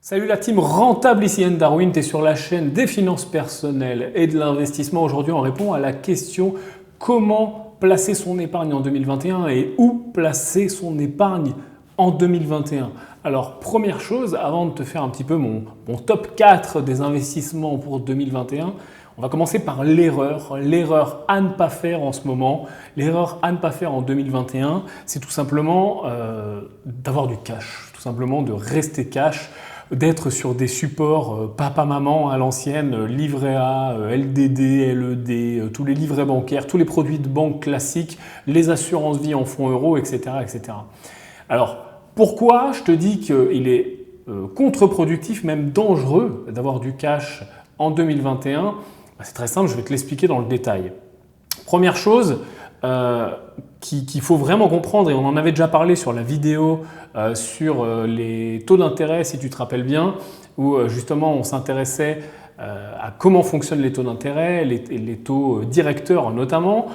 Salut la team rentable, ici Yann Darwin, tu es sur la chaîne des finances personnelles et de l'investissement. Aujourd'hui, on répond à la question comment placer son épargne en 2021 et où placer son épargne en 2021. Alors, première chose, avant de te faire un petit peu mon top 4 des investissements pour 2021, on va commencer par l'erreur à ne pas faire en ce moment. L'erreur à ne pas faire en 2021, c'est tout simplement d'avoir du cash, tout simplement de rester cash, d'être sur des supports papa-maman à l'ancienne, livret A, LDD, LED, tous les livrets bancaires, tous les produits de banque classiques, les assurances vie en fonds euros, etc., etc. Alors, pourquoi je te dis qu'il est contre-productif, même dangereux d'avoir du cash en 2021 ? C'est très simple, je vais te l'expliquer dans le détail. Première chose qu'il faut vraiment comprendre, et on en avait déjà parlé sur la vidéo sur les taux d'intérêt, si tu te rappelles bien, où justement on s'intéressait à comment fonctionnent les taux d'intérêt, les taux directeurs notamment.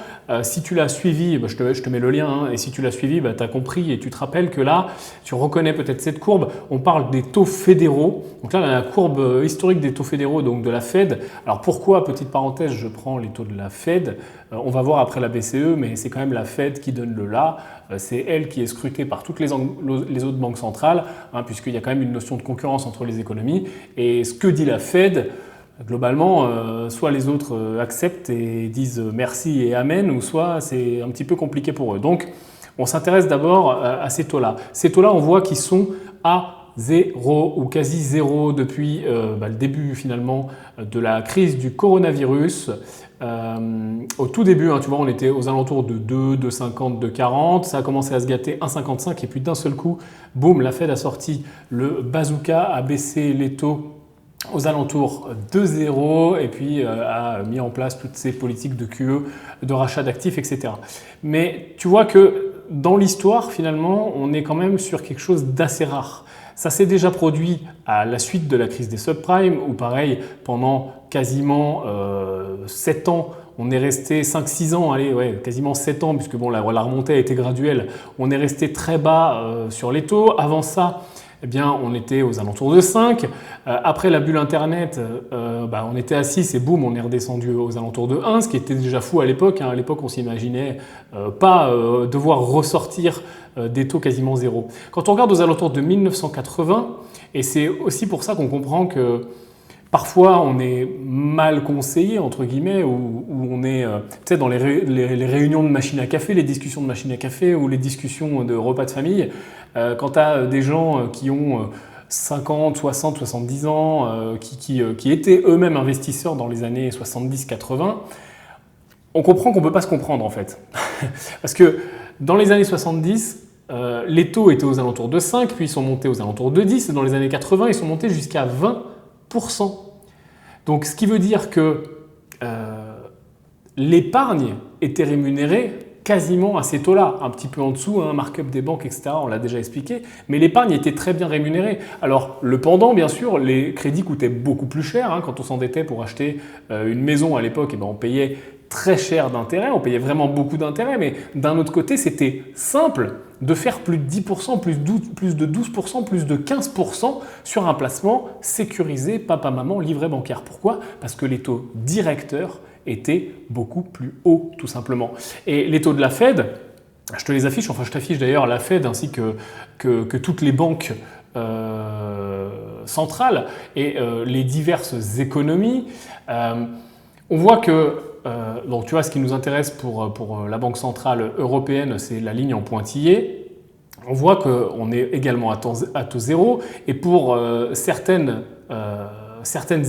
Si tu l'as suivi, je te mets le lien, et si tu l'as suivi, tu as compris et tu te rappelles que là, tu reconnais peut-être cette courbe, on parle des taux fédéraux. Donc là, on a la courbe historique des taux fédéraux, donc de la Fed. Alors pourquoi, petite parenthèse, je prends les taux de la Fed? On va voir après la BCE, mais c'est quand même la Fed qui donne le là. C'est elle qui est scrutée par toutes les autres banques centrales, puisqu'il y a quand même une notion de concurrence entre les économies. Et ce que dit la Fed, globalement, soit les autres acceptent et disent merci et amen, ou soit c'est un petit peu compliqué pour eux. Donc, on s'intéresse d'abord à ces taux-là. Ces taux-là, on voit qu'ils sont à zéro ou quasi zéro depuis le début finalement de la crise du coronavirus. Au tout début, tu vois, on était aux alentours de 2, 2,50, 2,40. Ça a commencé à se gâter 1,55 et puis d'un seul coup, boum, la Fed a sorti le bazooka, a baissé les taux aux alentours de 0 et puis a mis en place toutes ces politiques de QE, de rachat d'actifs, etc. Mais tu vois que dans l'histoire, finalement, on est quand même sur quelque chose d'assez rare. Ça s'est déjà produit à la suite de la crise des subprimes, où pareil, pendant quasiment 7 ans, on est resté 5-6 ans, quasiment 7 ans, puisque bon, la remontée a été graduelle, on est resté très bas sur les taux. Avant ça, eh bien, on était aux alentours de 5. Après la bulle Internet, on était à 6 et boum, on est redescendu aux alentours de 1, ce qui était déjà fou à l'époque. À l'époque, on s'imaginait pas devoir ressortir des taux quasiment zéro. Quand on regarde aux alentours de 1980, et c'est aussi pour ça qu'on comprend que parfois, on est mal conseillé, entre guillemets, ou on est dans les réunions de machine à café, les discussions de machine à café ou les discussions de repas de famille. Quand tu as des gens qui ont 50, 60, 70 ans, qui étaient eux-mêmes investisseurs dans les années 70-80, on comprend qu'on ne peut pas se comprendre en fait. Parce que dans les années 70, les taux étaient aux alentours de 5, puis ils sont montés aux alentours de 10, et dans les années 80, ils sont montés jusqu'à 20%. Donc ce qui veut dire que l'épargne était rémunérée quasiment à ces taux-là, un petit peu en dessous, markup des banques, etc., on l'a déjà expliqué, mais l'épargne était très bien rémunérée. Alors le pendant, bien sûr, les crédits coûtaient beaucoup plus cher, quand on s'endettait pour acheter une maison à l'époque, on payait très cher d'intérêt, on payait vraiment beaucoup d'intérêt, mais d'un autre côté, c'était simple de faire plus de 10%, plus de 12%, plus de 15% sur un placement sécurisé, papa-maman, livret bancaire. Pourquoi ? Parce que les taux directeurs étaient beaucoup plus hauts, tout simplement. Et les taux de la Fed, je te les affiche, je t'affiche d'ailleurs la Fed ainsi que toutes les banques centrales et les diverses économies. On voit que donc tu vois, ce qui nous intéresse pour la Banque centrale européenne, c'est la ligne en pointillé. On voit qu'on est également à taux zéro et pour certaines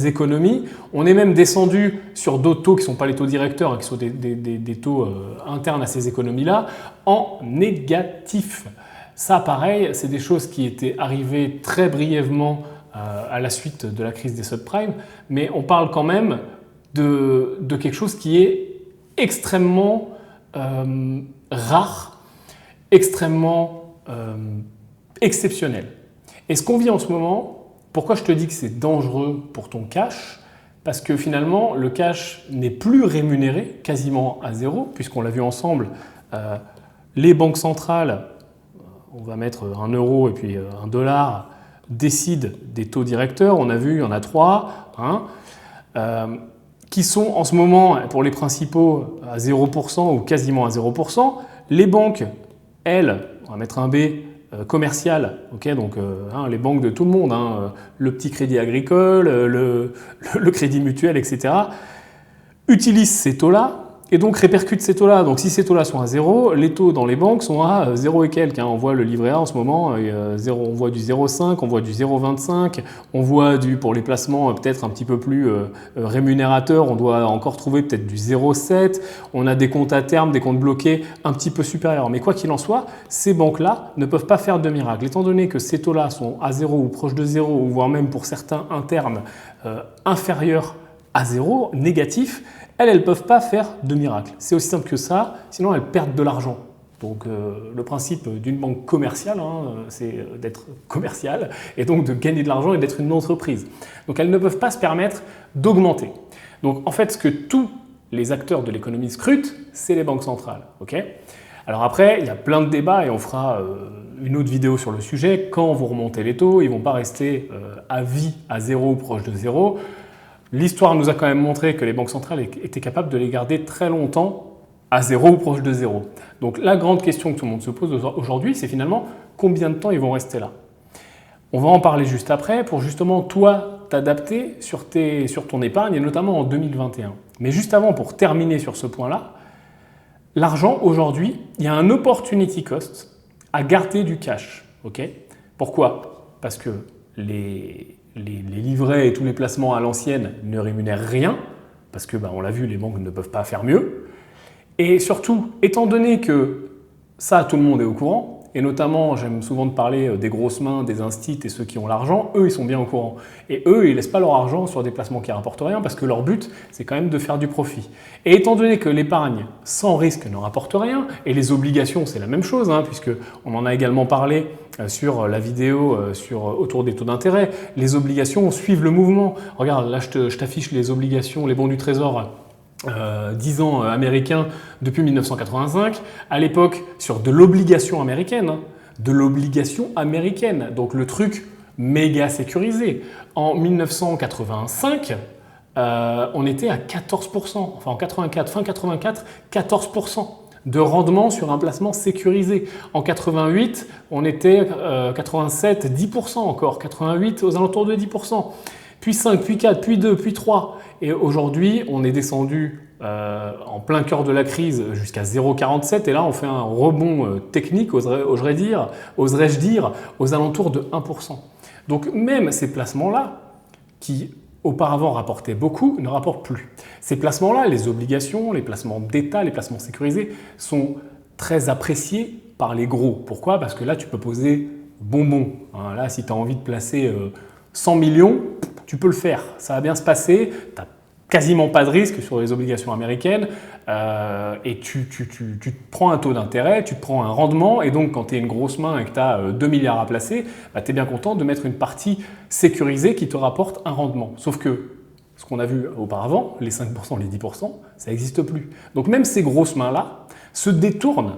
économies, on est même descendu sur d'autres taux qui ne sont pas les taux directeurs, qui sont des taux internes à ces économies-là, en négatif. Ça, pareil, c'est des choses qui étaient arrivées très brièvement à la suite de la crise des subprimes, mais on parle quand même de quelque chose qui est extrêmement rare, extrêmement exceptionnel. Et ce qu'on vit en ce moment, pourquoi je te dis que c'est dangereux pour ton cash ? Parce que finalement, le cash n'est plus rémunéré quasiment à zéro, puisqu'on l'a vu ensemble, les banques centrales, on va mettre 1 euro et puis 1 dollar décident des taux directeurs. On a vu, il y en a 3, hein, qui sont en ce moment, pour les principaux, à 0% ou quasiment à 0%. Les banques, elles, on va mettre un B, commercial, okay, donc les banques de tout le monde, hein, le petit crédit agricole, le crédit mutuel, etc., utilisent ces taux-là et donc répercutent ces taux-là. Donc si ces taux-là sont à 0, les taux dans les banques sont à 0 et quelques. Hein. On voit le livret A en ce moment, on voit du 0,5, on voit du 0,25, on voit pour les placements peut-être un petit peu plus rémunérateurs, on doit encore trouver peut-être du 0,7, on a des comptes à terme, des comptes bloqués un petit peu supérieurs. Mais quoi qu'il en soit, ces banques-là ne peuvent pas faire de miracle. Étant donné que ces taux-là sont à 0 ou proches de 0, ou voire même pour certains internes inférieurs à 0, négatifs, elles ne peuvent pas faire de miracle. C'est aussi simple que ça, sinon elles perdent de l'argent. Donc le principe d'une banque commerciale, hein, c'est d'être commerciale et donc de gagner de l'argent et d'être une entreprise. Donc elles ne peuvent pas se permettre d'augmenter. Donc en fait, ce que tous les acteurs de l'économie scrutent, c'est les banques centrales. Okay ? Alors après, il y a plein de débats et on fera une autre vidéo sur le sujet. Quand vous remontez les taux, ils ne vont pas rester à vie à 0 ou proche de 0. L'histoire nous a quand même montré que les banques centrales étaient capables de les garder très longtemps à 0 ou proche de 0. Donc la grande question que tout le monde se pose aujourd'hui, c'est finalement combien de temps ils vont rester là. On va en parler juste après pour justement toi t'adapter sur ton épargne et notamment en 2021. Mais juste avant, pour terminer sur ce point-là, l'argent aujourd'hui, il y a un opportunity cost à garder du cash. Okay ? Pourquoi ? Parce que les livrets et tous les placements à l'ancienne ne rémunèrent rien, parce que, on l'a vu, les banques ne peuvent pas faire mieux. Et surtout, étant donné que ça, tout le monde est au courant, et notamment, j'aime souvent te parler des grosses mains, des instits et ceux qui ont l'argent, eux, ils sont bien au courant. Et eux, ils ne laissent pas leur argent sur des placements qui ne rapportent rien, parce que leur but, c'est quand même de faire du profit. Et étant donné que l'épargne sans risque ne rapporte rien, et les obligations, c'est la même chose, hein, puisqu'on en a également parlé sur la vidéo autour des taux d'intérêt, les obligations suivent le mouvement. Regarde, là, je t'affiche les obligations, les bons du trésor 10 ans américains depuis 1985, à l'époque sur de l'obligation américaine, donc le truc méga sécurisé. En 1985, on était à 14%, enfin en 84, fin 84, 14% de rendement sur un placement sécurisé. En 88, on était 87, 10% encore, 88 aux alentours de 10%. Puis 5, puis 4, puis 2, puis 3. Et aujourd'hui, on est descendu en plein cœur de la crise jusqu'à 0,47. Et là, on fait un rebond technique, oserais-je dire, aux alentours de 1%. Donc même ces placements-là, qui auparavant rapportaient beaucoup, ne rapportent plus. Ces placements-là, les obligations, les placements d'État, les placements sécurisés, sont très appréciés par les gros. Pourquoi ? Parce que là, tu peux poser bonbon. Hein, là, si tu as envie de placer 100 millions, tu peux le faire, ça va bien se passer, tu n'as quasiment pas de risque sur les obligations américaines et tu te prends un taux d'intérêt, tu te prends un rendement et donc quand tu es une grosse main et que tu as 2 milliards à placer, tu es bien content de mettre une partie sécurisée qui te rapporte un rendement. Sauf que ce qu'on a vu auparavant, les 5%, les 10%, ça n'existe plus. Donc même ces grosses mains-là se détournent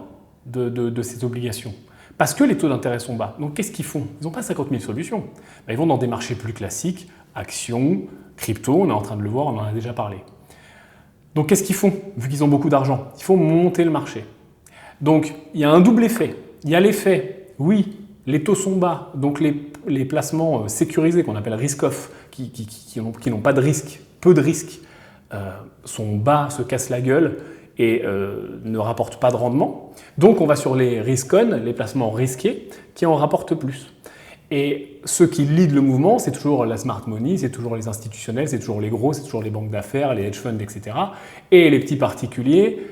de ces obligations. Parce que les taux d'intérêt sont bas. Donc qu'est-ce qu'ils font ? Ils n'ont pas 50 000 solutions. Ils vont dans des marchés plus classiques, actions, crypto, on est en train de le voir, on en a déjà parlé. Donc qu'est-ce qu'ils font, vu qu'ils ont beaucoup d'argent ? Il faut monter le marché. Donc il y a un double effet. Il y a l'effet, oui, les taux sont bas, donc les placements sécurisés qu'on appelle risk-off, qui n'ont pas de risque, peu de risque, sont bas, se cassent la gueule et ne rapportent pas de rendement. Donc on va sur les risk-on, les placements risqués, qui en rapportent plus. Et ceux qui lead le mouvement, c'est toujours la smart money, c'est toujours les institutionnels, c'est toujours les gros, c'est toujours les banques d'affaires, les hedge funds, etc. Et les petits particuliers,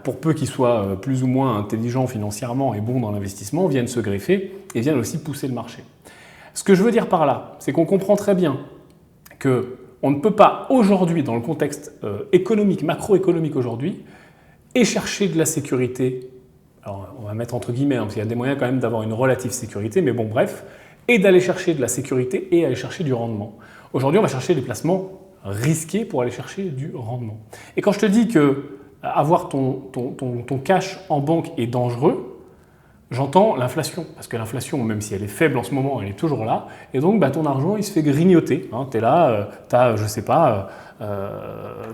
pour peu qu'ils soient plus ou moins intelligents financièrement et bons dans l'investissement, viennent se greffer et viennent aussi pousser le marché. Ce que je veux dire par là, c'est qu'on comprend très bien qu'on ne peut pas aujourd'hui, dans le contexte économique, macroéconomique aujourd'hui, et chercher de la sécurité. Alors on va mettre entre guillemets, parce qu'il y a des moyens quand même d'avoir une relative sécurité, mais bon bref, et d'aller chercher de la sécurité et aller chercher du rendement. Aujourd'hui, on va chercher des placements risqués pour aller chercher du rendement. Et quand je te dis que avoir ton cash en banque est dangereux, J'entends l'inflation, parce que l'inflation, même si elle est faible en ce moment, elle est toujours là, et donc bah, ton argent, il se fait grignoter. Hein. Tu es là, tu as, je sais pas,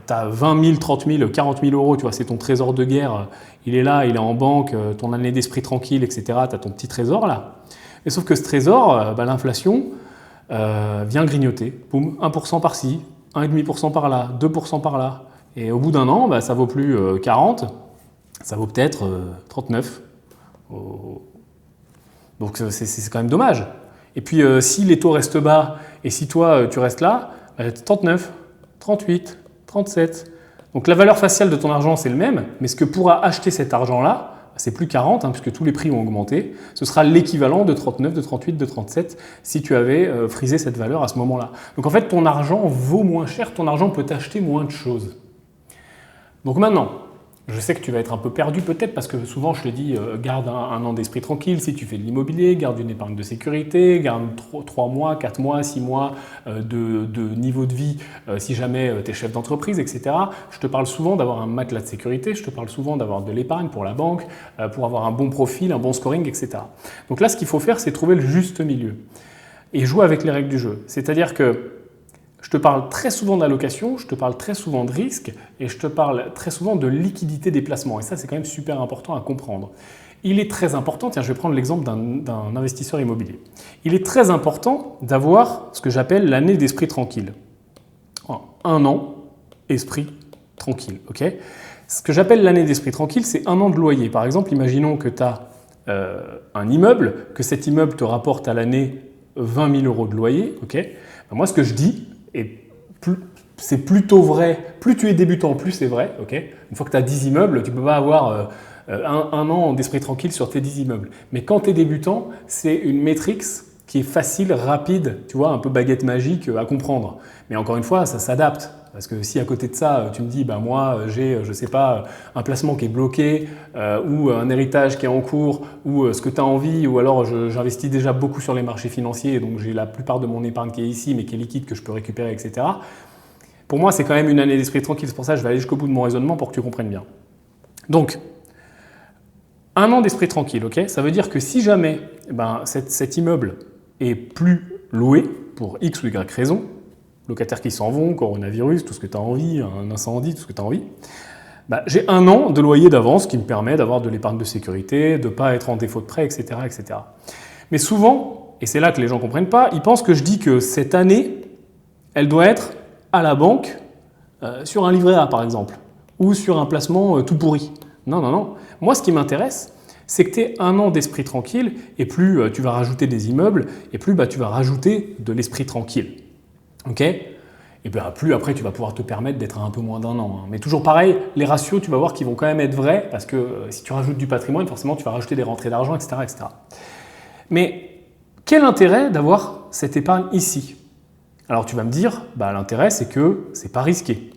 t'as 20 000, 30 000, 40 000 euros, tu vois, c'est ton trésor de guerre, il est là, il est en banque, ton année d'esprit tranquille, etc. Tu as ton petit trésor là. Et sauf que ce trésor, bah, l'inflation vient grignoter. Boum, 1% par-ci, 1,5% par là, 2% par là. Et au bout d'un an, bah, ça vaut plus 40, ça vaut peut-être 39. Donc c'est quand même dommage. Et puis si les taux restent bas et si toi tu restes là, 39, 38, 37. Donc la valeur faciale de ton argent c'est le même, mais ce que pourra acheter cet argent-là, c'est plus 40, hein, puisque tous les prix ont augmenté, ce sera l'équivalent de 39, de 38, de 37 si tu avais frisé cette valeur à ce moment-là. Donc en fait ton argent vaut moins cher, ton argent peut t'acheter moins de choses. Donc maintenant, je sais que tu vas être un peu perdu peut-être parce que souvent je te dis garde un an d'esprit tranquille si tu fais de l'immobilier, garde une épargne de sécurité, garde 3 mois, 4 mois, 6 mois de niveau de vie si jamais tu es chef d'entreprise, etc. Je te parle souvent d'avoir un matelas de sécurité, je te parle souvent d'avoir de l'épargne pour la banque, pour avoir un bon profil, un bon scoring, etc. Donc là ce qu'il faut faire c'est trouver le juste milieu et jouer avec les règles du jeu. C'est-à-dire que je te parle très souvent d'allocation, je te parle très souvent de risque et je te parle très souvent de liquidité des placements. Et ça, c'est quand même super important à comprendre. Il est très important, tiens, je vais prendre l'exemple d'un investisseur immobilier. Il est très important d'avoir ce que j'appelle l'année d'esprit tranquille. Un an, esprit tranquille. Okay, ce que j'appelle l'année d'esprit tranquille, c'est un an de loyer. Par exemple, imaginons que tu as un immeuble, que cet immeuble te rapporte à l'année 20 000 euros de loyer. Okay, ben moi, ce que je dis, et c'est plutôt vrai, plus tu es débutant, plus c'est vrai. Okay, une fois que tu as 10 immeubles, tu ne peux pas avoir un an d'esprit tranquille sur tes 10 immeubles. Mais quand tu es débutant, c'est une métrique qui est facile, rapide, tu vois, un peu baguette magique à comprendre. Mais encore une fois, ça s'adapte. Parce que si à côté de ça, tu me dis, bah moi j'ai, je sais pas, un placement qui est bloqué, ou un héritage qui est en cours, ou ce que tu as envie, ou alors j'investis déjà beaucoup sur les marchés financiers, donc j'ai la plupart de mon épargne qui est ici, mais qui est liquide, que je peux récupérer, etc. Pour moi, c'est quand même une année d'esprit tranquille. C'est pour ça que je vais aller jusqu'au bout de mon raisonnement pour que tu comprennes bien. Donc, un an d'esprit tranquille, ok ? Ça veut dire que si jamais cet immeuble est plus loué pour X ou Y raison, locataires qui s'en vont, coronavirus, tout ce que tu as envie, un incendie, tout ce que tu as envie, j'ai un an de loyer d'avance qui me permet d'avoir de l'épargne de sécurité, de ne pas être en défaut de prêt, etc., etc. Mais souvent, et c'est là que les gens ne comprennent pas, ils pensent que je dis que cette année, elle doit être à la banque sur un livret A, par exemple, ou sur un placement tout pourri. Non, non, non. Moi, ce qui m'intéresse, c'est que tu aies un an d'esprit tranquille, et plus tu vas rajouter des immeubles, et plus tu vas rajouter de l'esprit tranquille. Ok ? Et bien plus après, tu vas pouvoir te permettre d'être à un peu moins d'un an. Mais toujours pareil, les ratios, tu vas voir qu'ils vont quand même être vrais, parce que si tu rajoutes du patrimoine, forcément, tu vas rajouter des rentrées d'argent, etc., etc. Mais quel intérêt d'avoir cette épargne ici ? Alors tu vas me dire, l'intérêt, c'est que c'est pas risqué.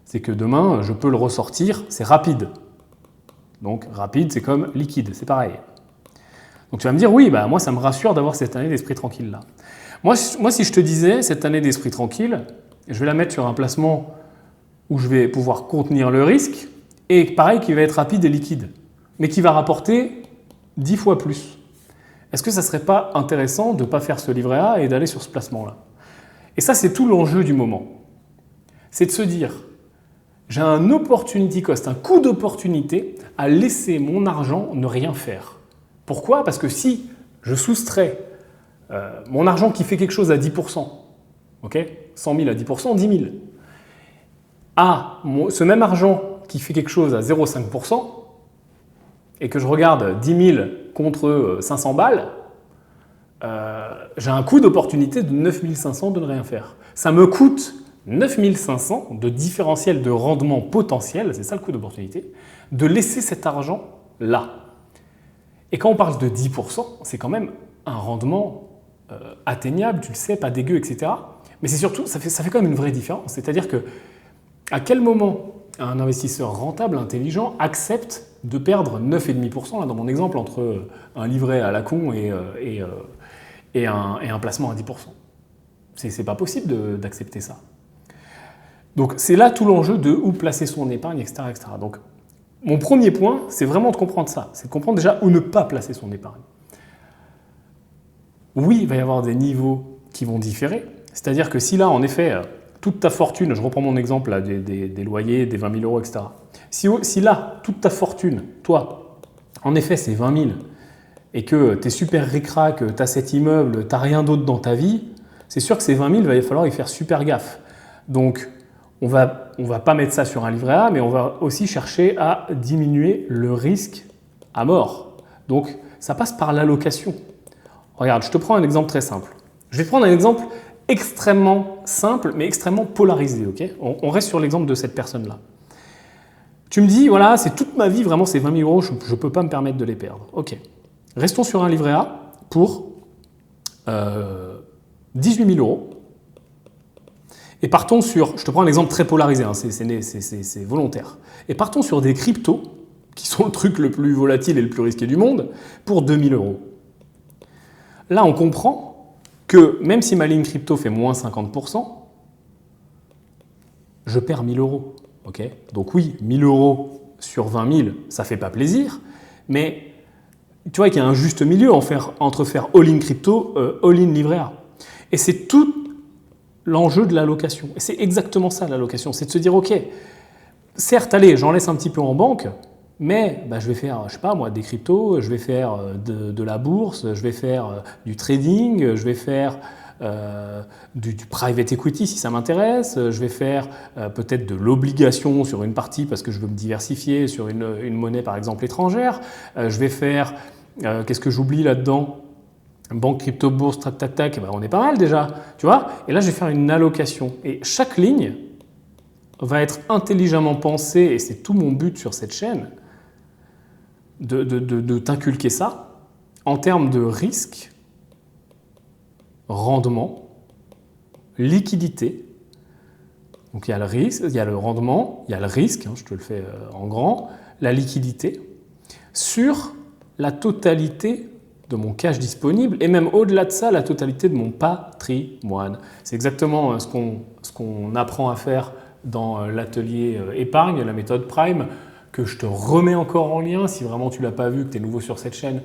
C'est que demain, je peux le ressortir, c'est rapide. Donc rapide, c'est comme liquide, c'est pareil. Donc tu vas me dire, oui, moi, ça me rassure d'avoir cette année d'esprit tranquille là. Moi, si je te disais, cette année d'esprit tranquille, je vais la mettre sur un placement où je vais pouvoir contenir le risque, et pareil, qui va être rapide et liquide, mais qui va rapporter 10 fois plus. Est-ce que ça ne serait pas intéressant de ne pas faire ce livret A et d'aller sur ce placement-là ? Et ça, c'est tout l'enjeu du moment. C'est de se dire, j'ai un opportunity cost, un coût d'opportunité à laisser mon argent ne rien faire. Pourquoi ? Parce que si je soustrais mon argent qui fait quelque chose à 10%, okay, 100 000 à 10%, 10 000, à ce même argent qui fait quelque chose à 0,5%, et que je regarde 10 000 contre 500 balles, j'ai un coût d'opportunité de 9 500 de ne rien faire. Ça me coûte 9 500 de différentiel de rendement potentiel, c'est ça le coût d'opportunité, de laisser cet argent là. Et quand on parle de 10%, c'est quand même un rendement atteignable, tu le sais, pas dégueu, etc. Mais c'est surtout, ça fait quand même une vraie différence. C'est-à-dire que à quel moment un investisseur rentable, intelligent, accepte de perdre 9,5%, là, dans mon exemple, entre un livret à la con et un placement à 10%. C'est pas possible d'accepter ça. Donc c'est là tout l'enjeu de où placer son épargne, etc., etc. Donc mon premier point, c'est vraiment de comprendre ça. C'est de comprendre déjà où ne pas placer son épargne. Oui, il va y avoir des niveaux qui vont différer. C'est-à-dire que si là, en effet, toute ta fortune, je reprends mon exemple là, des loyers, des 20 000 euros, etc. Si là, toute ta fortune, toi, en effet, c'est 20 000 et que tu es super ric-rac, tu as cet immeuble, tu n'as rien d'autre dans ta vie, c'est sûr que ces 20 000, il va falloir y faire super gaffe. Donc, on va pas mettre ça sur un livret A, mais on va aussi chercher à diminuer le risque à mort. Donc, ça passe par l'allocation. Regarde, je te prends un exemple très simple. Je vais te prendre un exemple extrêmement simple, mais extrêmement polarisé. Okay, on reste sur l'exemple de cette personne-là. Tu me dis, voilà, c'est toute ma vie, vraiment, ces 20 000 euros, je ne peux pas me permettre de les perdre. Ok. Restons sur un livret A pour 18 000 euros. Et partons sur, je te prends un exemple très polarisé, hein, c'est volontaire. Et partons sur des cryptos, qui sont le truc le plus volatile et le plus risqué du monde, pour 2 000 euros. Là, on comprend que même si ma ligne crypto fait moins 50%, je perds 1 000 euros. Okay, donc oui, 1 000 euros sur 20 000, ça ne fait pas plaisir, mais tu vois qu'il y a un juste milieu entre faire all-in crypto, all-in livret A. Et c'est tout l'enjeu de l'allocation. Et c'est exactement ça l'allocation, c'est de se dire, ok, certes, allez, j'en laisse un petit peu en banque, mais je vais faire, je sais pas moi, des cryptos, je vais faire de la bourse, je vais faire du trading, je vais faire du private equity si ça m'intéresse, je vais faire peut-être de l'obligation sur une partie parce que je veux me diversifier sur une monnaie par exemple étrangère, je vais faire, qu'est-ce que j'oublie là-dedans ? Banque, crypto, bourse, tac, tac, tac, on est pas mal déjà, tu vois. Et là, je vais faire une allocation. Et chaque ligne va être intelligemment pensée, et c'est tout mon but sur cette chaîne, de t'inculquer ça, en termes de risque, rendement, liquidité. Donc il y a le risque, il y a le rendement, il y a le risque, hein, je te le fais en grand, la liquidité, sur la totalité de mon cash disponible et même au-delà de ça, la totalité de mon patrimoine. C'est exactement ce qu'on apprend à faire dans l'atelier épargne, la méthode Prime, que je te remets encore en lien. Si vraiment tu ne l'as pas vu, que tu es nouveau sur cette chaîne,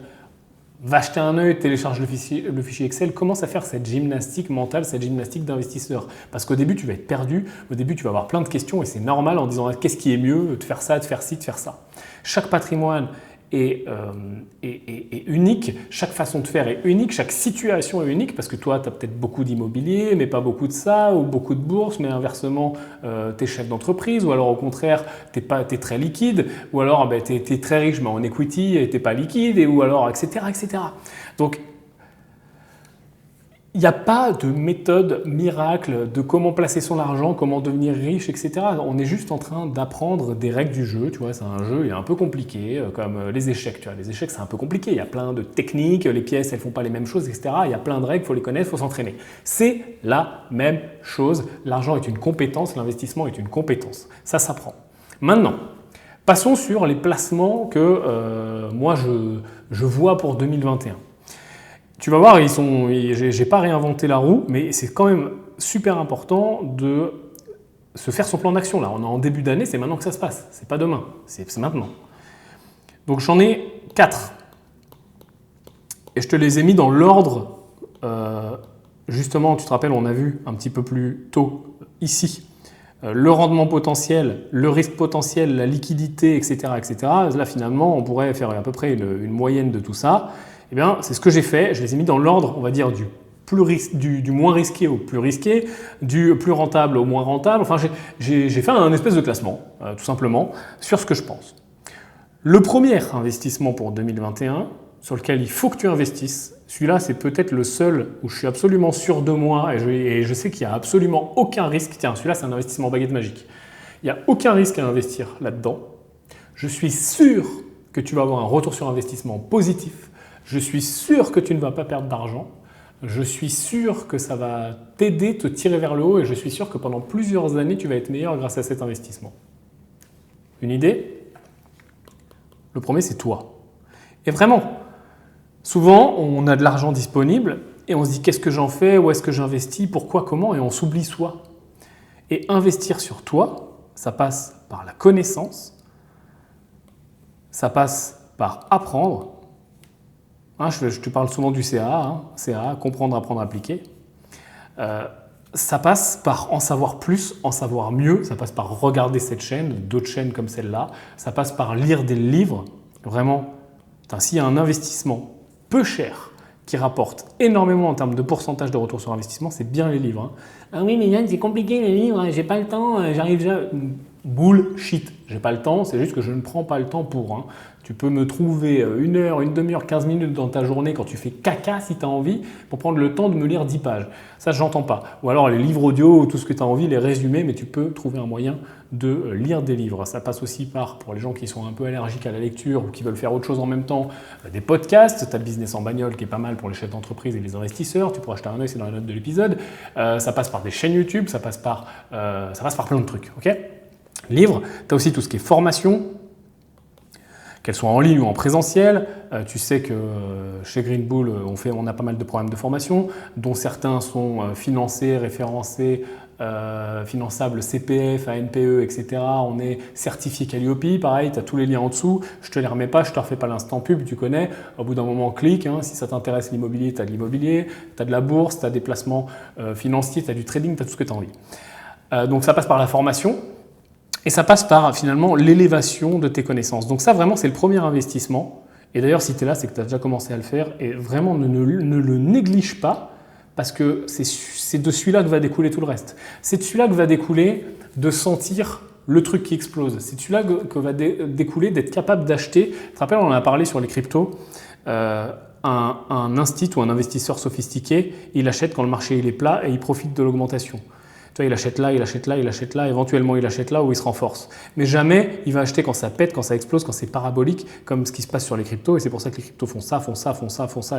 va jeter un œil, télécharge le fichier Excel, commence à faire cette gymnastique mentale, cette gymnastique d'investisseur. Parce qu'au début, tu vas être perdu, au début, tu vas avoir plein de questions et c'est normal en disant qu'est-ce qui est mieux, de faire ça, de faire ci, de faire ça. Chaque patrimoine est unique, chaque façon de faire est unique, chaque situation est unique parce que toi, tu as peut-être beaucoup d'immobilier, mais pas beaucoup de ça, ou beaucoup de bourse, mais inversement, tu es chef d'entreprise, ou alors au contraire, tu es très liquide, ou alors tu es très riche, mais en equity, et tu n'es pas liquide, ou alors, etc. etc. Donc, il n'y a pas de méthode miracle de comment placer son argent, comment devenir riche, etc. On est juste en train d'apprendre des règles du jeu. Tu vois, c'est un jeu, il est un peu compliqué, comme les échecs. Tu vois, les échecs, c'est un peu compliqué. Il y a plein de techniques, les pièces, elles ne font pas les mêmes choses, etc. Il y a plein de règles, il faut les connaître, il faut s'entraîner. C'est la même chose. L'argent est une compétence, l'investissement est une compétence. Ça s'apprend. Maintenant, passons sur les placements que moi, je vois pour 2021. Tu vas voir, j'ai pas réinventé la roue, mais c'est quand même super important de se faire son plan d'action. Là, on est en début d'année, c'est maintenant que ça se passe. C'est pas demain, c'est maintenant. Donc j'en ai 4. Et je te les ai mis dans l'ordre. Justement, tu te rappelles, on a vu un petit peu plus tôt ici le rendement potentiel, le risque potentiel, la liquidité, etc., etc. Là, finalement, on pourrait faire à peu près une moyenne de tout ça. Eh bien, c'est ce que j'ai fait. Je les ai mis dans l'ordre, on va dire, du moins risqué au plus risqué, du plus rentable au moins rentable. Enfin, j'ai fait un espèce de classement, tout simplement, sur ce que je pense. Le premier investissement pour 2021, sur lequel il faut que tu investisses, celui-là, c'est peut-être le seul où je suis absolument sûr de moi et je sais qu'il n'y a absolument aucun risque. Tiens, celui-là, c'est un investissement baguette magique. Il n'y a aucun risque à investir là-dedans. Je suis sûr que tu vas avoir un retour sur investissement positif. Je suis sûr que tu ne vas pas perdre d'argent. Je suis sûr que ça va t'aider, te tirer vers le haut et je suis sûr que pendant plusieurs années, tu vas être meilleur grâce à cet investissement. Une idée ? Le premier, c'est toi. Et vraiment, souvent, on a de l'argent disponible et on se dit qu'est-ce que j'en fais, où est-ce que j'investis, pourquoi, comment, et on s'oublie soi. Et investir sur toi, ça passe par la connaissance, ça passe par apprendre. Je te parle souvent du CA, CA, comprendre, apprendre, appliquer. Ça passe par en savoir plus, en savoir mieux. Ça passe par regarder cette chaîne, d'autres chaînes comme celle-là. Ça passe par lire des livres. Vraiment, s'il y a un investissement peu cher qui rapporte énormément en termes de pourcentage de retour sur investissement, c'est bien les livres. Ah oui, mais Yann, c'est compliqué les livres, j'ai pas le temps, j'arrive déjà. Bullshit, j'ai pas le temps, c'est juste que je ne prends pas le temps pour. Tu peux me trouver 1 heure, une demi-heure, 15 minutes dans ta journée quand tu fais caca si tu as envie pour prendre le temps de me lire 10 pages. Ça, j'entends pas. Ou alors les livres audio, tout ce que tu as envie, les résumés, mais tu peux trouver un moyen de lire des livres. Ça passe aussi par, pour les gens qui sont un peu allergiques à la lecture ou qui veulent faire autre chose en même temps, des podcasts. Tu as Business en bagnole qui est pas mal pour les chefs d'entreprise et les investisseurs. Tu pourras jeter un œil, c'est dans la note de l'épisode. Ça passe par des chaînes YouTube, ça passe par plein de trucs. Ok ? Livres, tu as aussi tout ce qui est formation, qu'elles soient en ligne ou en présentiel. Tu sais que chez Green Bull, on a pas mal de programmes de formation, dont certains sont financés, référencés, finançables CPF, ANPE, etc. On est certifié Calliope, pareil, tu as tous les liens en dessous. Je ne te les remets pas, je ne te refais pas l'instant pub, tu connais. Au bout d'un moment, clique. Si ça t'intéresse l'immobilier, tu as de l'immobilier, tu as de la bourse, tu as des placements financiers, tu as du trading, tu as tout ce que tu as envie. Donc ça passe par la formation. Et ça passe par finalement l'élévation de tes connaissances. Donc ça vraiment c'est le premier investissement. Et d'ailleurs si tu es là c'est que tu as déjà commencé à le faire et vraiment ne le néglige pas parce que c'est de celui-là que va découler tout le reste. C'est de celui-là que va découler de sentir le truc qui explose. C'est de celui-là que va découler d'être capable d'acheter. Tu te rappelles, on en a parlé sur les cryptos. Un instit ou un investisseur sophistiqué, il achète quand le marché il est plat et il profite de l'augmentation. Tu vois, il achète là, il achète là, il achète là, éventuellement il achète là où il se renforce. Mais jamais il va acheter quand ça pète, quand ça explose, quand c'est parabolique, comme ce qui se passe sur les cryptos. Et c'est pour ça que les cryptos font ça,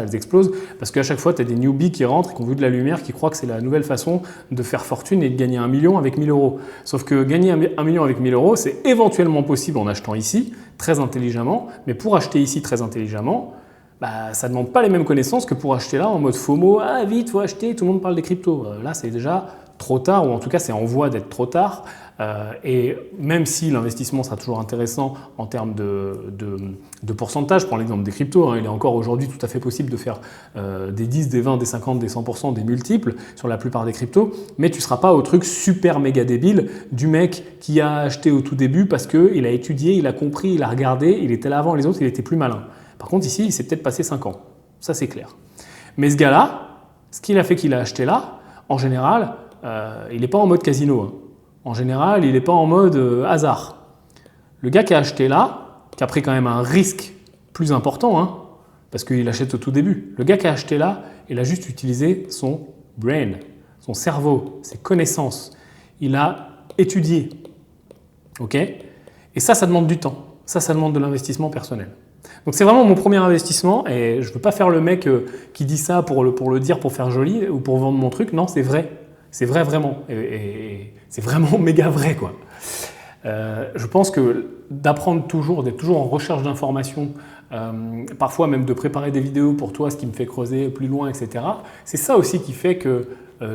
elles explosent. Parce qu'à chaque fois, tu as des newbies qui rentrent, qui ont vu de la lumière, qui croient que c'est la nouvelle façon de faire fortune et de gagner 1 million avec 1 000 euros. Sauf que gagner 1 million avec 1 000 euros, c'est éventuellement possible en achetant ici, très intelligemment. Mais pour acheter ici très intelligemment, ça ne demande pas les mêmes connaissances que pour acheter là en mode FOMO. Ah vite, faut acheter, tout le monde parle des cryptos. Là, c'est déjà trop tard, ou en tout cas c'est en voie d'être trop tard. Et même si l'investissement sera toujours intéressant en termes de pourcentage, je prends l'exemple des cryptos, il est encore aujourd'hui tout à fait possible de faire des 10, des 20, des 50, des 100%, des multiples sur la plupart des cryptos, mais tu ne seras pas au truc super méga débile du mec qui a acheté au tout début parce qu'il a étudié, il a compris, il a regardé, il était là avant les autres, il était plus malin. Par contre ici, il s'est peut-être passé 5 ans, ça c'est clair. Mais ce gars-là, ce qu'il a fait qu'il a acheté là, en général, il n'est pas en mode casino. En général, il n'est pas en mode hasard. Le gars qui a acheté là, qui a pris quand même un risque plus important, parce qu'il achète au tout début. Le gars qui a acheté là, il a juste utilisé son brain, son cerveau, ses connaissances. Il a étudié. Ok ? Et ça demande du temps. Ça demande de l'investissement personnel. Donc c'est vraiment mon premier investissement et je ne veux pas faire le mec qui dit ça pour le dire, pour faire joli ou pour vendre mon truc. Non, c'est vrai. C'est vrai vraiment. Et c'est vraiment méga vrai, quoi. Je pense que d'apprendre toujours, d'être toujours en recherche d'informations, parfois même de préparer des vidéos pour toi, ce qui me fait creuser plus loin, etc. C'est ça aussi qui fait que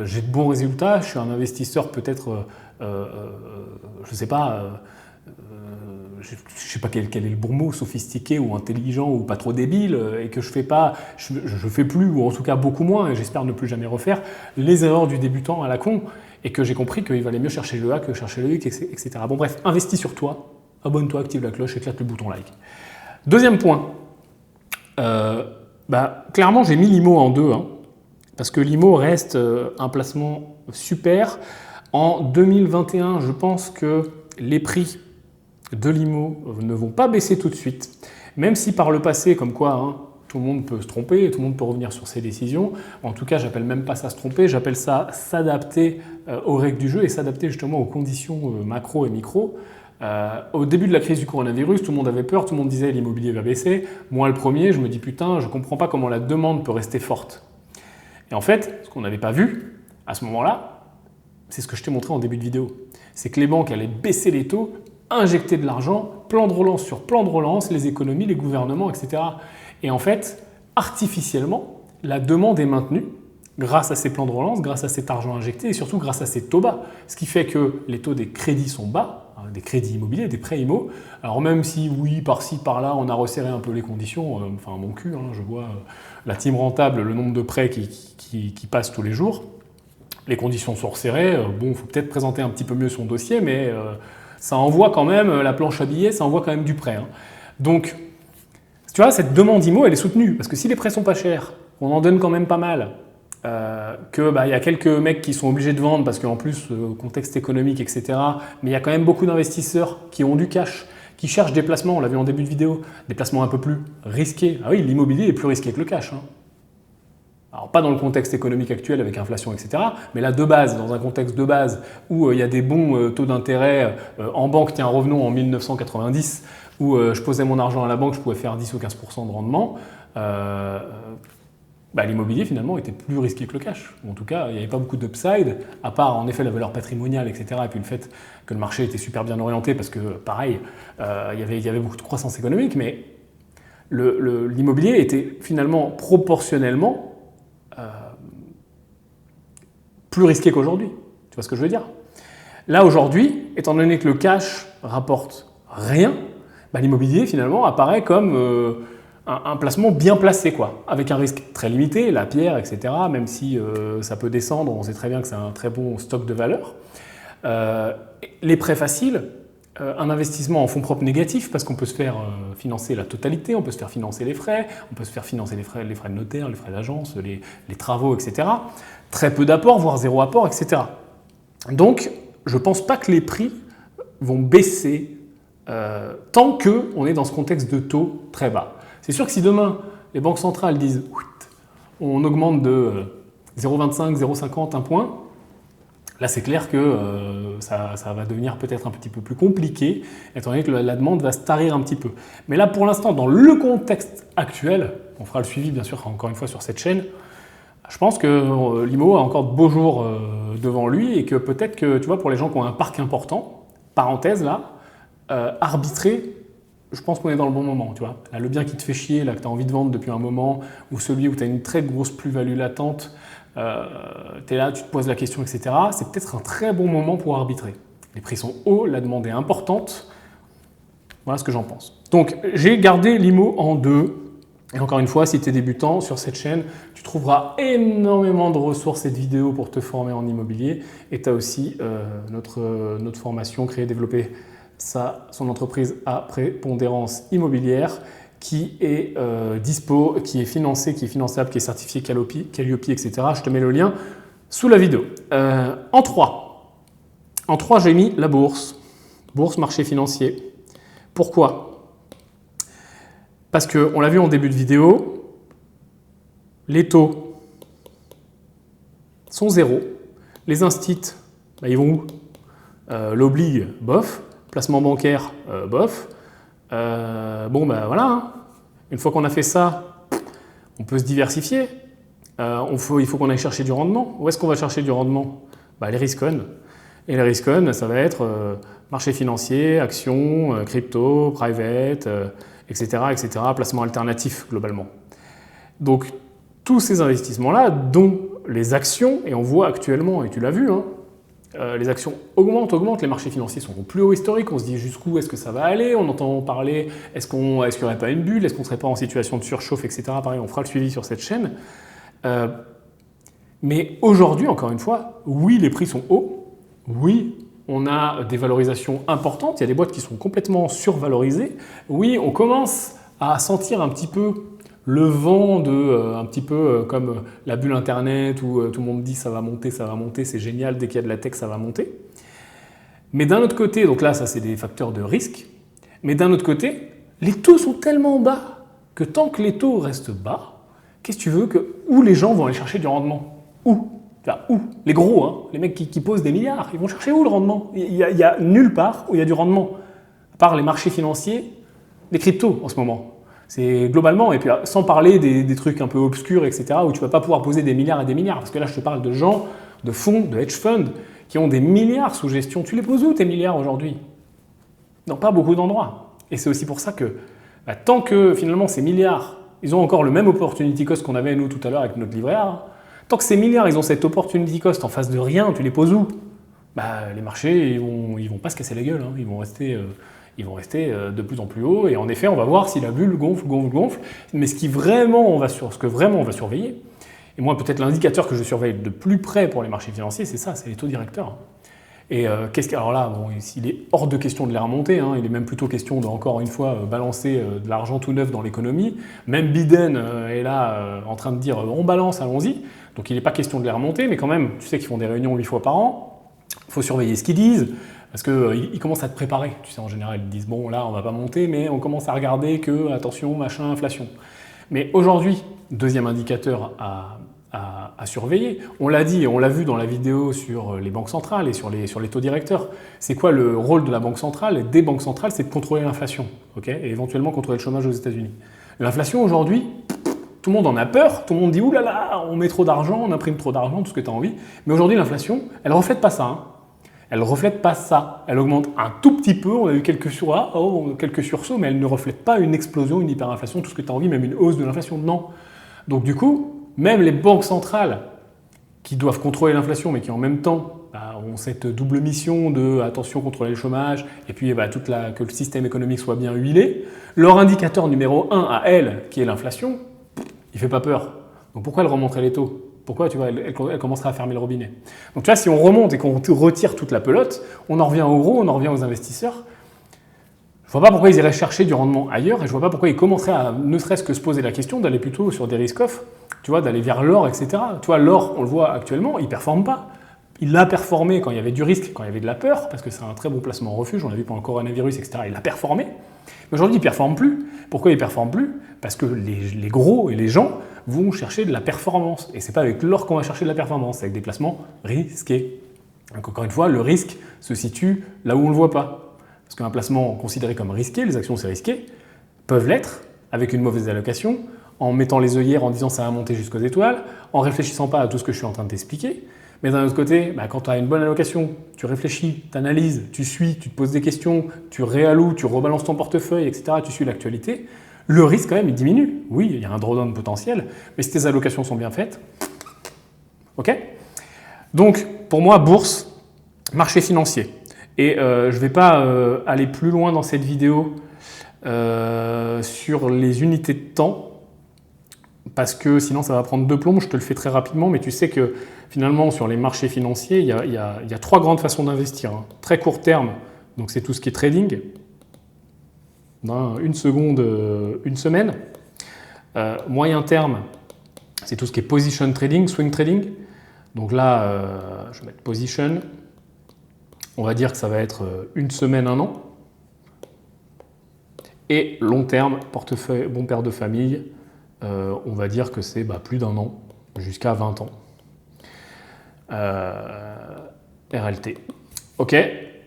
j'ai de bons résultats. Je suis un investisseur peut-être, je ne sais pas, je ne sais pas quel est le bon mot, sophistiqué ou intelligent ou pas trop débile, et que je fais plus, ou en tout cas beaucoup moins, et j'espère ne plus jamais refaire, les erreurs du débutant à la con, et que j'ai compris qu'il valait mieux chercher le A que chercher le X, etc. Bon bref, investis sur toi, abonne-toi, active la cloche, éclate le bouton like. Deuxième point, clairement j'ai mis l'IMO en 2, parce que l'IMO reste un placement super. En 2021, je pense que les prix de l'IMO ne vont pas baisser tout de suite, même si par le passé, comme quoi tout le monde peut se tromper et tout le monde peut revenir sur ses décisions. En tout cas, j'appelle même pas ça se tromper, j'appelle ça s'adapter aux règles du jeu et s'adapter justement aux conditions macro et micro. Au début de la crise du coronavirus, tout le monde avait peur, tout le monde disait l'immobilier va baisser. Moi, le premier, je me dis putain, je comprends pas comment la demande peut rester forte. Et en fait, ce qu'on n'avait pas vu à ce moment-là, c'est ce que je t'ai montré en début de vidéo. C'est que les banques allaient baisser les taux, injecter de l'argent, plan de relance sur plan de relance, les économies, les gouvernements, etc. Et en fait, artificiellement, la demande est maintenue grâce à ces plans de relance, grâce à cet argent injecté et surtout grâce à ces taux bas. Ce qui fait que les taux des crédits sont bas, des crédits immobiliers, des prêts immo. Alors même si, oui, par-ci, par-là, on a resserré un peu les conditions, enfin mon cul, hein, je vois la team rentable, le nombre de prêts qui passent tous les jours, les conditions sont resserrées, bon, il faut peut-être présenter un petit peu mieux son dossier, mais ça envoie quand même, la planche à billets, ça envoie quand même du prêt. Hein. Donc, tu vois, cette demande IMO, elle est soutenue, parce que si les prêts sont pas chers, on en donne quand même pas mal, que y a quelques mecs qui sont obligés de vendre parce qu'en plus, contexte économique, etc. Mais il y a quand même beaucoup d'investisseurs qui ont du cash, qui cherchent des placements, on l'a vu en début de vidéo, des placements un peu plus risqués. Ah oui, l'immobilier est plus risqué que le cash. Hein. Alors pas dans le contexte économique actuel avec inflation, etc. Mais là, de base, dans un contexte de base où il y a des bons taux d'intérêt en banque, tiens, revenons en 1990, où je posais mon argent à la banque, je pouvais faire 10 ou 15% de rendement. L'immobilier finalement était plus risqué que le cash. En tout cas, il n'y avait pas beaucoup d'upside, à part en effet la valeur patrimoniale, etc. Et puis le fait que le marché était super bien orienté parce que pareil, il y avait beaucoup de croissance économique, mais l'immobilier était finalement proportionnellement plus risqué qu'aujourd'hui. Tu vois ce que je veux dire? Là aujourd'hui, étant donné que le cash rapporte rien, l'immobilier finalement apparaît comme un placement bien placé, quoi, avec un risque très limité, la pierre, etc. Même si ça peut descendre, on sait très bien que c'est un très bon stock de valeur. Les prêts faciles, un investissement en fonds propres négatifs, parce qu'on peut se faire financer la totalité, on peut se faire financer les frais, on peut se faire financer les frais de notaire, les frais d'agence, les travaux, etc. Très peu d'apport, voire zéro apport, etc. Donc, je ne pense pas que les prix vont baisser tant qu'on est dans ce contexte de taux très bas. C'est sûr que si demain, les banques centrales disent on augmente de 0,25, 0,50, 1 point, là c'est clair que ça va devenir peut-être un petit peu plus compliqué, étant donné que la demande va se tarir un petit peu. Mais là pour l'instant, dans le contexte actuel, on fera le suivi bien sûr encore une fois sur cette chaîne, je pense que l'IMO a encore de beaux jours devant lui et que peut-être que, tu vois, pour les gens qui ont un parc important, parenthèse là, arbitrer, je pense qu'on est dans le bon moment, tu vois. Là, le bien qui te fait chier, là, que tu as envie de vendre depuis un moment, ou celui où tu as une très grosse plus-value latente, tu es là, tu te poses la question, etc. C'est peut-être un très bon moment pour arbitrer. Les prix sont hauts, la demande est importante. Voilà ce que j'en pense. Donc, j'ai gardé l'IMO en 2. Et encore une fois, si tu es débutant sur cette chaîne, tu trouveras énormément de ressources et de vidéos pour te former en immobilier. Et tu as aussi notre formation Créer, développer son entreprise à prépondérance immobilière qui est dispo, qui est financée, qui est finançable, qui est certifiée Calliope, etc. Je te mets le lien sous la vidéo. En 3, j'ai mis la bourse, marché financier. Pourquoi? Parce qu'on l'a vu en début de vidéo, les taux sont zéro. Les instits, ils vont où? L'oblig, bof. Placement bancaire, bof. Voilà. Hein. Une fois qu'on a fait ça, on peut se diversifier. Il faut qu'on aille chercher du rendement. Où est-ce qu'on va chercher du rendement? Les risk-on. Et les risk-on, ça va être marché financier, actions, crypto, private, etc., etc., placement alternatif globalement. Donc, tous ces investissements-là, dont les actions, et on voit actuellement, et tu l'as vu, hein, les actions augmentent, les marchés financiers sont au plus haut historique, on se dit jusqu'où est-ce que ça va aller, on entend parler, est-ce qu'il n'y aurait pas une bulle, est-ce qu'on ne serait pas en situation de surchauffe, etc. Pareil, on fera le suivi sur cette chaîne. Mais aujourd'hui, encore une fois, oui, les prix sont hauts, oui, on a des valorisations importantes, il y a des boîtes qui sont complètement survalorisées, oui, on commence à sentir un petit peu le vent un petit peu comme la bulle Internet où tout le monde dit ça va monter, c'est génial, dès qu'il y a de la tech, ça va monter. Mais d'un autre côté, donc là, ça c'est des facteurs de risque, mais d'un autre côté, les taux sont tellement bas que tant que les taux restent bas, qu'est-ce que tu veux où les gens vont aller chercher du rendement? Où? Où? Les gros, hein, les mecs qui posent des milliards, ils vont chercher où le rendement? Il y a nulle part où il y a du rendement, à part les marchés financiers, les cryptos en ce moment. C'est globalement, et puis sans parler des trucs un peu obscurs, etc., où tu ne vas pas pouvoir poser des milliards et des milliards. Parce que là, je te parle de gens, de fonds, de hedge funds, qui ont des milliards sous gestion. Tu les poses où tes milliards aujourd'hui? Dans pas beaucoup d'endroits. Et c'est aussi pour ça que tant que finalement ces milliards, ils ont encore le même opportunity cost qu'on avait nous tout à l'heure avec notre livret A, tant que ces milliards, ils ont cette opportunity cost en face de rien, tu les poses où? les marchés ils vont pas se casser la gueule, hein. Ils vont rester de plus en plus haut. Et en effet, on va voir si la bulle gonfle. Mais ce que vraiment on va surveiller, et moi peut-être l'indicateur que je surveille de plus près pour les marchés financiers, c'est ça, c'est les taux directeurs. Et alors là, bon, il est hors de question de les remonter, hein. Il est même plutôt question de, encore une fois, balancer de l'argent tout neuf dans l'économie. Même Biden est là en train de dire on balance, allons-y. Donc il n'est pas question de les remonter, mais quand même, tu sais qu'ils font des réunions 8 fois par an. Il faut surveiller ce qu'ils disent, parce qu'ils commencent à te préparer. Tu sais, en général, ils disent bon, là, on va pas monter, mais on commence à regarder que, attention, machin, inflation. Mais aujourd'hui, deuxième indicateur à surveiller. On l'a dit, on l'a vu dans la vidéo sur les banques centrales et sur les taux directeurs. C'est quoi le rôle de la banque centrale et des banques centrales? C'est de contrôler l'inflation, okay, et éventuellement contrôler le chômage aux États-Unis. L'inflation aujourd'hui, tout le monde en a peur, tout le monde dit oulala, là là, on met trop d'argent, on imprime trop d'argent, tout ce que tu as envie. Mais aujourd'hui, l'inflation, elle ne reflète pas ça. Hein. Elle ne reflète pas ça. Elle augmente un tout petit peu, on a eu quelques sursauts, mais elle ne reflète pas une explosion, une hyperinflation, tout ce que tu as envie, même une hausse de l'inflation. Non. Donc du coup, même les banques centrales qui doivent contrôler l'inflation, mais qui en même temps ont cette double mission de attention, contrôler le chômage, et puis que le système économique soit bien huilé, leur indicateur numéro 1 à elle, qui est l'inflation, il ne fait pas peur. Donc pourquoi elle remonterait les taux? Pourquoi elle commencerait à fermer le robinet? Donc tu vois, si on remonte et qu'on retire toute la pelote, on en revient aux gros, on en revient aux investisseurs. Je ne vois pas pourquoi ils iraient chercher du rendement ailleurs, et je ne vois pas pourquoi ils commenceraient à ne serait-ce que se poser la question d'aller plutôt sur des risk-off, tu vois, d'aller vers l'or, etc. Tu vois, l'or, on le voit actuellement, il ne performe pas. Il a performé quand il y avait du risque, quand il y avait de la peur, parce que c'est un très bon placement en refuge, on l'a vu pendant le coronavirus, etc. Il a performé. Mais aujourd'hui, il ne performe plus. Pourquoi il ne performe plus? Parce que les gros et les gens vont chercher de la performance. Et ce n'est pas avec l'or qu'on va chercher de la performance, c'est avec des placements risqués. Donc encore une fois, le risque se situe là où on ne le voit pas. Parce qu'un placement considéré comme risqué, les actions c'est risqué, peuvent l'être avec une mauvaise allocation, en mettant les œillères en disant ça va monter jusqu'aux étoiles, en réfléchissant pas à tout ce que je suis en train de t'expliquer. Mais d'un autre côté, quand tu as une bonne allocation, tu réfléchis, tu analyses, tu suis, tu te poses des questions, tu réalloues, tu rebalances ton portefeuille, etc., tu suis l'actualité, le risque quand même il diminue. Oui, il y a un drawdown potentiel, mais si tes allocations sont bien faites, ok? Donc pour moi, bourse, marché financier. Et je ne vais pas aller plus loin dans cette vidéo sur les unités de temps, parce que sinon ça va prendre deux plombs, je te le fais très rapidement, mais tu sais que finalement sur les marchés financiers, il y a trois grandes façons d'investir. Hein. Très court terme, donc c'est tout ce qui est trading, une seconde, une semaine. Moyen terme, c'est tout ce qui est position trading, swing trading. Donc là, je vais mettre position. On va dire que ça va être une semaine, un an. Et long terme, portefeuille, bon père de famille, on va dire que c'est plus d'un an, jusqu'à 20 ans. RLT. Ok.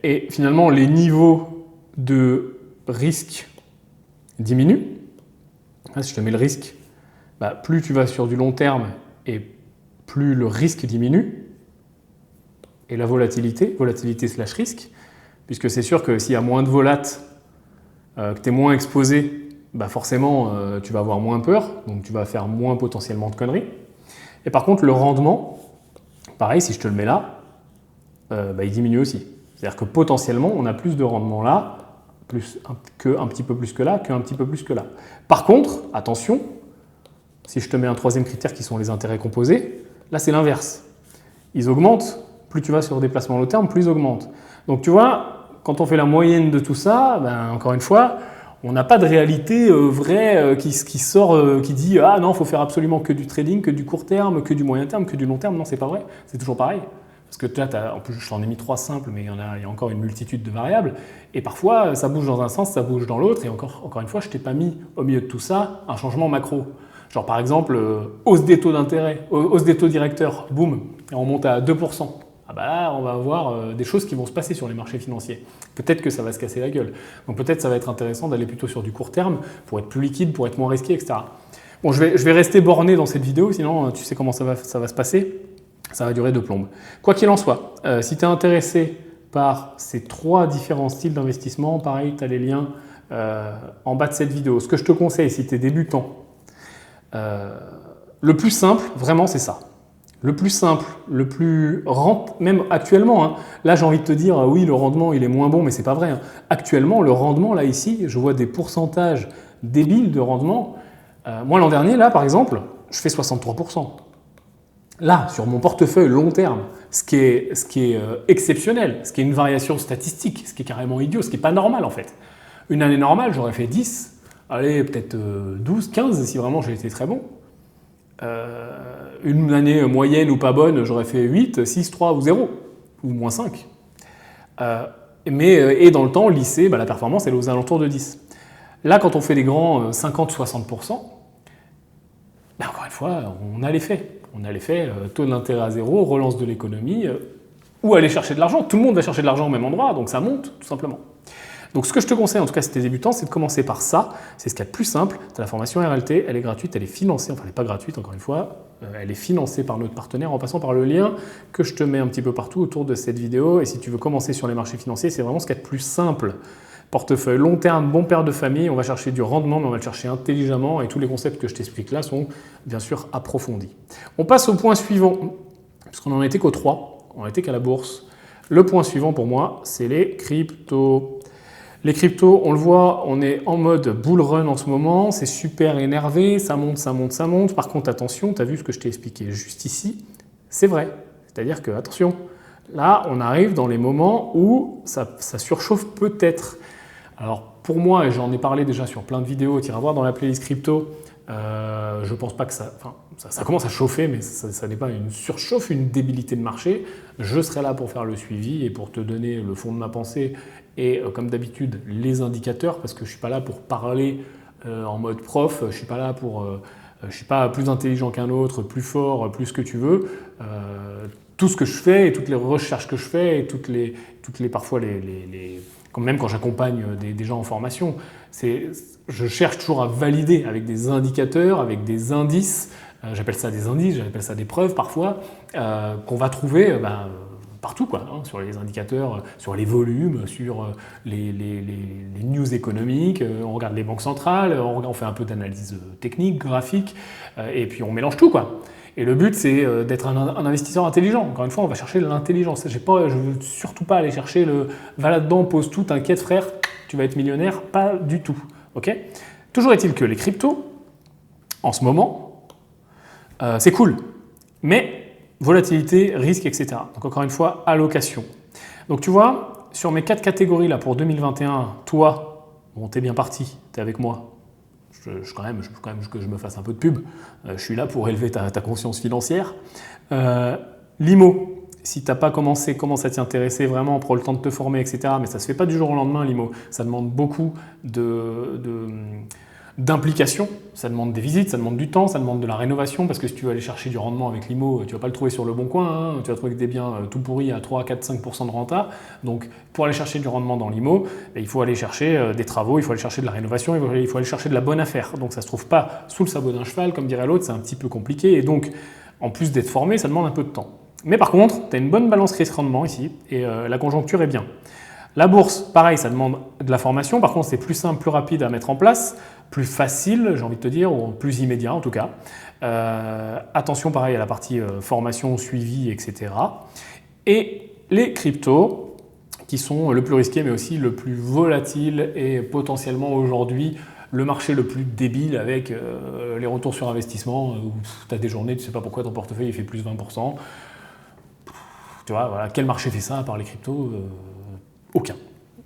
Et finalement, les niveaux de risque diminuent. Là, si je te mets le risque, plus tu vas sur du long terme et plus le risque diminue. Et la volatilité slash risque, puisque c'est sûr que s'il y a moins de volat, que tu es moins exposé, forcément tu vas avoir moins peur, donc tu vas faire moins potentiellement de conneries. Et par contre le rendement, pareil, si je te le mets là, il diminue aussi. C'est-à-dire que potentiellement on a plus de rendement là, qu'un petit peu plus que là, qu'un petit peu plus que là. Par contre, attention, si je te mets un troisième critère qui sont les intérêts composés, là c'est l'inverse. Ils augmentent. Plus tu vas sur des placements long terme, plus ils augmentent. Donc tu vois, quand on fait la moyenne de tout ça, encore une fois, on n'a pas de réalité vraie qui sort, qui dit « Ah non, il faut faire absolument que du trading, que du court terme, que du moyen terme, que du long terme. » Non, c'est pas vrai. C'est toujours pareil. Parce que là, en plus, je t'en ai mis 3 simples, mais il y a encore une multitude de variables. Et parfois, ça bouge dans un sens, ça bouge dans l'autre. Et encore une fois, je ne t'ai pas mis au milieu de tout ça un changement macro. Genre par exemple, hausse des taux d'intérêt, hausse des taux directeurs, boum, et on monte à 2%. Là, on va avoir des choses qui vont se passer sur les marchés financiers. Peut-être que ça va se casser la gueule. Donc peut-être ça va être intéressant d'aller plutôt sur du court terme pour être plus liquide, pour être moins risqué, etc. Bon, je vais rester borné dans cette vidéo, sinon tu sais comment ça va se passer. Ça va durer 2 plombes. Quoi qu'il en soit, si tu es intéressé par ces 3 différents styles d'investissement, pareil, tu as les liens en bas de cette vidéo. Ce que je te conseille, si tu es débutant, le plus simple, vraiment, c'est ça. le plus simple, le plus même actuellement, hein, là j'ai envie de te dire, oui, le rendement il est moins bon, mais c'est pas vrai. Hein. Actuellement, le rendement, là ici, je vois des pourcentages débiles de rendement. Moi l'an dernier, là par exemple, je fais 63%. Là, sur mon portefeuille long terme, ce qui est exceptionnel, ce qui est une variation statistique, ce qui est carrément idiot, ce qui n'est pas normal en fait. Une année normale, j'aurais fait 10, allez, peut-être 12, 15 si vraiment j'ai été très bon. Une année moyenne ou pas bonne, j'aurais fait 8, 6, 3 ou 0, ou moins 5. Et dans le temps, au lycée, la performance elle est aux alentours de 10. Là, quand on fait des grands 50-60%, encore une fois, on a l'effet. On a l'effet taux d'intérêt à zéro, relance de l'économie, ou aller chercher de l'argent. Tout le monde va chercher de l'argent au même endroit, donc ça monte, tout simplement. Donc ce que je te conseille, en tout cas si tu es débutant, c'est de commencer par ça. C'est ce qu'il y a de plus simple. Tu as la formation RLT, elle est gratuite, elle est financée, enfin elle n'est pas gratuite encore une fois, elle est financée par notre partenaire en passant par le lien que je te mets un petit peu partout autour de cette vidéo. Et si tu veux commencer sur les marchés financiers, c'est vraiment ce qu'il y a de plus simple. Portefeuille long terme, bon père de famille, on va chercher du rendement, mais on va le chercher intelligemment et tous les concepts que je t'explique là sont bien sûr approfondis. On passe au point suivant, puisqu'on n'en était qu'au 3, on n'était qu'à la bourse. Le point suivant pour moi, c'est les cryptos. Les cryptos, on le voit, on est en mode bull run en ce moment, c'est super énervé, ça monte, ça monte, ça monte. Par contre, attention, tu as vu ce que je t'ai expliqué juste ici, c'est vrai. C'est-à-dire que, attention, là, on arrive dans les moments où ça surchauffe peut-être. Alors pour moi, et j'en ai parlé déjà sur plein de vidéos, tu iras voir dans la playlist crypto, je pense pas que ça commence à chauffer, mais ça n'est pas une surchauffe, une débilité de marché. Je serai là pour faire le suivi et pour te donner le fond de ma pensée et comme d'habitude les indicateurs, parce que je ne suis pas là pour parler en mode prof, je ne suis pas là pour... je ne suis pas plus intelligent qu'un autre, plus fort, plus ce que tu veux. Tout ce que je fais et toutes les recherches que je fais et toutes les parfois même quand j'accompagne des gens en formation, je cherche toujours à valider avec des indicateurs, avec des indices, j'appelle ça des indices, j'appelle ça des preuves parfois, qu'on va trouver partout, quoi, hein, sur les indicateurs, sur les volumes, sur les news économiques, on regarde les banques centrales, on fait un peu d'analyse technique, graphique, et puis on mélange tout, quoi. Et le but, c'est d'être un investisseur intelligent. Encore une fois, on va chercher l'intelligence. Je ne veux surtout pas aller chercher le « va là-dedans, pose tout, t'inquiète frère, tu vas être millionnaire ». Pas du tout. Okay, toujours est-il que les cryptos, en ce moment, c'est cool. Mais volatilité, risque, etc. Donc encore une fois, allocation. Donc tu vois, sur mes 4 catégories là pour 2021, toi, bon, t'es bien parti, t'es avec moi. Je quand même que je me fasse un peu de pub. Je suis là pour élever ta conscience financière. L'IMO, si tu n'as pas commence à t'y intéresser vraiment, prends le temps de te former, etc. Mais ça ne se fait pas du jour au lendemain, l'IMO. Ça demande beaucoup d'implication, ça demande des visites, ça demande du temps, ça demande de la rénovation, parce que si tu veux aller chercher du rendement avec l'IMO, tu ne vas pas le trouver sur le bon coin, hein, tu vas trouver que des biens tout pourris à 3, 4, 5% de renta. Donc pour aller chercher du rendement dans l'IMO, il faut aller chercher des travaux, il faut aller chercher de la rénovation, il faut aller chercher de la bonne affaire. Donc ça ne se trouve pas sous le sabot d'un cheval, comme dirait l'autre, c'est un petit peu compliqué, et donc en plus d'être formé, ça demande un peu de temps. Mais par contre, tu as une bonne balance risque-rendement ici, et la conjoncture est bien. La bourse, pareil, ça demande de la formation. Par contre, c'est plus simple, plus rapide à mettre en place, plus facile, j'ai envie de te dire, ou plus immédiat en tout cas. Attention, pareil, à la partie formation, suivi, etc. Et les cryptos, qui sont le plus risqué, mais aussi le plus volatile et potentiellement aujourd'hui le marché le plus débile avec les retours sur investissement, où tu as des journées, tu ne sais pas pourquoi ton portefeuille il fait plus 20%. Tu vois, voilà, quel marché fait ça à part les cryptos? Aucun,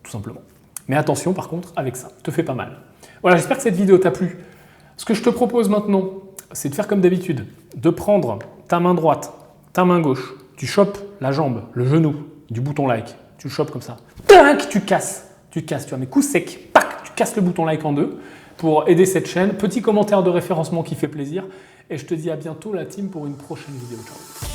tout simplement. Mais attention par contre avec ça, te fais pas mal. Voilà, j'espère que cette vidéo t'a plu. Ce que je te propose maintenant, c'est de faire comme d'habitude, de prendre ta main droite, ta main gauche, tu chopes la jambe, le genou du bouton like, tu le chopes comme ça, tac, tu casses, tu vois, mes coups secs, tac, tu casses le bouton like en deux pour aider cette chaîne. Petit commentaire de référencement qui fait plaisir et je te dis à bientôt la team pour une prochaine vidéo. Ciao.